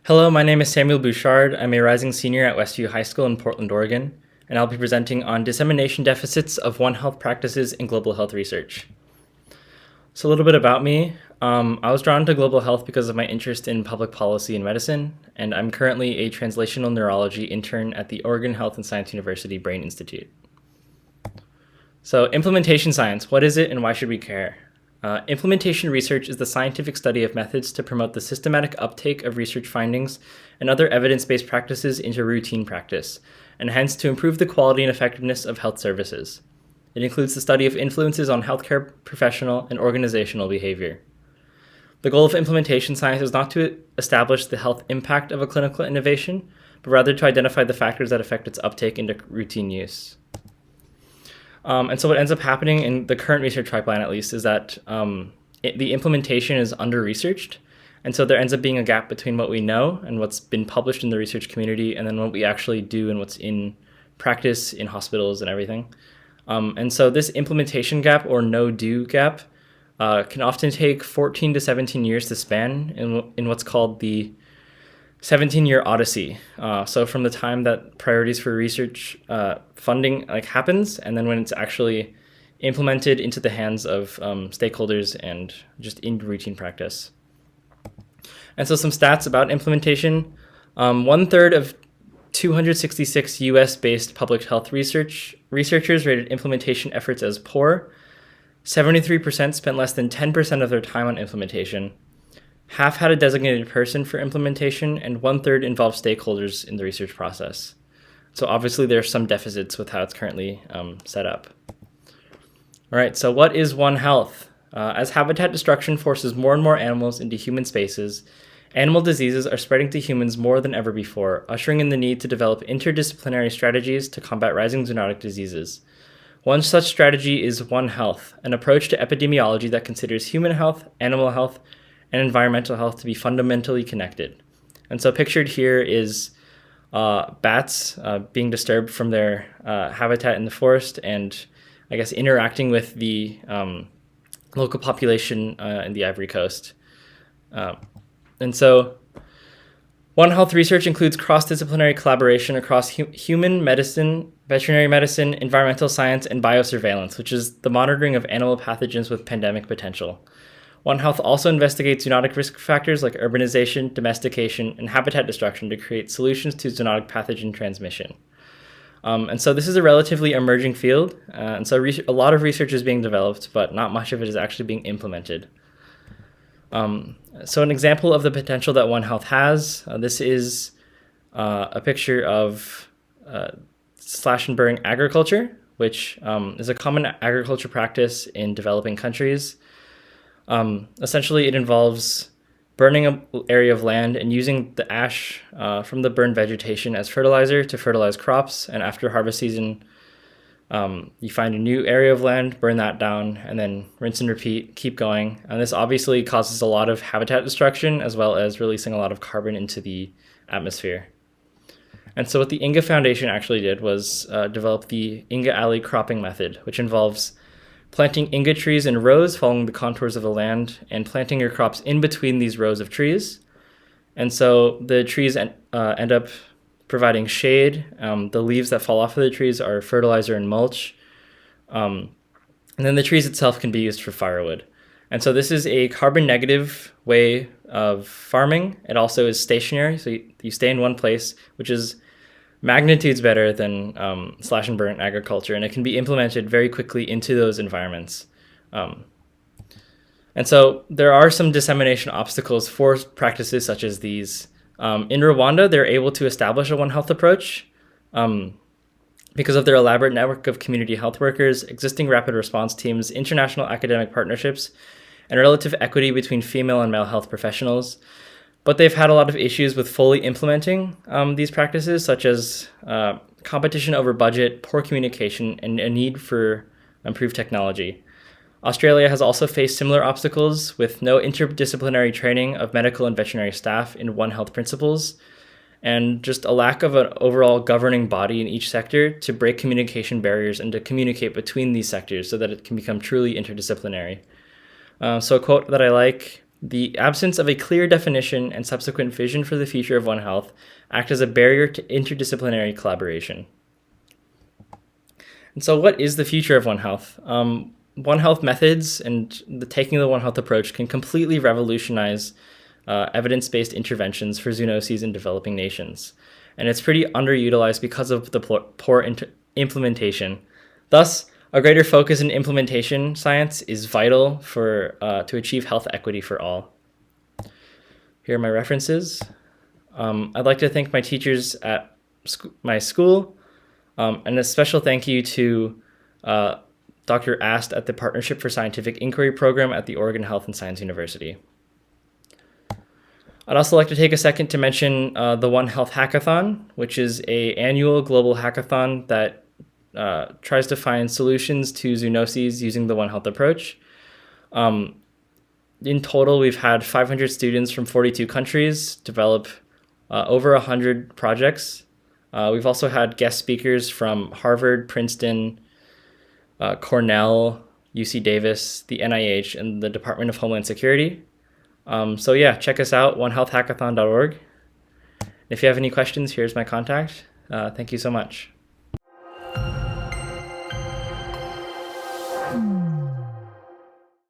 Hello, my name is Samuel Bouchard. I'm a rising senior at Westview High School in Portland, Oregon, and I'll be presenting on dissemination deficits of One Health practices in global health research. So a little bit about me. I was drawn to global health because of my interest in public policy and medicine, and I'm currently a translational neurology intern at the Oregon Health and Science University Brain Institute. So implementation science, what is it and why should we care? Implementation research is the scientific study of methods to promote the systematic uptake of research findings and other evidence-based practices into routine practice, and hence to improve the quality and effectiveness of health services. It includes the study of influences on healthcare professional and organizational behavior. The goal of implementation science is not to establish the health impact of a clinical innovation, but rather to identify the factors that affect its uptake into routine use. And so what ends up happening in the current research pipeline, at least, is that the implementation is under-researched. And so there ends up being a gap between what we know and what's been published in the research community and then what we actually do and what's in practice in hospitals and everything. And so this implementation gap or no-do gap can often take 14 to 17 years to span in what's called the 17-year Odyssey. So from the time that priorities for research funding happens, and then when it's actually implemented into the hands of stakeholders and just in routine practice. And so some stats about implementation. 1/3 of 266 US-based public health researchers rated implementation efforts as poor. 73% spent less than 10% of their time on implementation. Half had a designated person for implementation, and 1/3 involved stakeholders in the research process. So obviously there are some deficits with how it's currently set up. All right, so what is One Health? As habitat destruction forces more and more animals into human spaces, animal diseases are spreading to humans more than ever before, ushering in the need to develop interdisciplinary strategies to combat rising zoonotic diseases. One such strategy is One Health, an approach to epidemiology that considers human health, animal health, and environmental health to be fundamentally connected. And so pictured here is bats being disturbed from their habitat in the forest and I guess interacting with the local population in the Ivory Coast. And so One Health research includes cross-disciplinary collaboration across human medicine, veterinary medicine, environmental science, and biosurveillance, which is the monitoring of animal pathogens with pandemic potential. One Health also investigates zoonotic risk factors like urbanization, domestication, and habitat destruction to create solutions to zoonotic pathogen transmission. And so this is a relatively emerging field, and so a lot of research is being developed, but not much of it is actually being implemented. So an example of the potential that One Health has, this is a picture of slash and burn agriculture, which is a common agriculture practice in developing countries. Essentially, it involves burning an area of land and using the ash from the burned vegetation as fertilizer to fertilize crops. And after harvest season, you find a new area of land, burn that down, and then rinse and repeat, keep going. And this obviously causes a lot of habitat destruction as well as releasing a lot of carbon into the atmosphere. And so what the Inga Foundation actually did was develop the Inga Alley cropping method, which involves planting Inga trees in rows following the contours of the land and planting your crops in between these rows of trees. And so the trees end up providing shade. The leaves that fall off of the trees are fertilizer and mulch. And then the trees itself can be used for firewood. And so this is a carbon negative way of farming. It also is stationary, so you stay in one place, which is magnitudes better than slash and burn agriculture, and it can be implemented very quickly into those environments. And so there are some dissemination obstacles for practices such as these. In Rwanda, they're able to establish a One Health approach because of their elaborate network of community health workers, existing rapid response teams, international academic partnerships, and relative equity between female and male health professionals. But they've had a lot of issues with fully implementing these practices, such as competition over budget, poor communication, and a need for improved technology. Australia has also faced similar obstacles with no interdisciplinary training of medical and veterinary staff in One Health principles, and just a lack of an overall governing body in each sector to break communication barriers and to communicate between these sectors so that it can become truly interdisciplinary. So a quote that I like The absence of a clear definition and subsequent vision for the future of One Health act as a barrier to interdisciplinary collaboration. And so what is the future of One Health? One Health methods and taking the One Health approach can completely revolutionize evidence-based interventions for zoonoses in developing nations. And it's pretty underutilized because of the poor implementation. Thus, a greater focus in implementation science is vital to achieve health equity for all. Here are my references. I'd like to thank my teachers at my school, and a special thank you to Dr. Ast at the Partnership for Scientific Inquiry program at the Oregon Health and Science University. I'd also like to take a second to mention the One Health Hackathon, which is an annual global hackathon that tries to find solutions to zoonoses using the One Health approach. In total, we've had 500 students from 42 countries develop over 100 projects. We've also had guest speakers from Harvard, Princeton, Cornell, UC Davis, the NIH, and the Department of Homeland Security. So yeah, check us out, onehealthhackathon.org. If you have any questions, here's my contact. Thank you so much.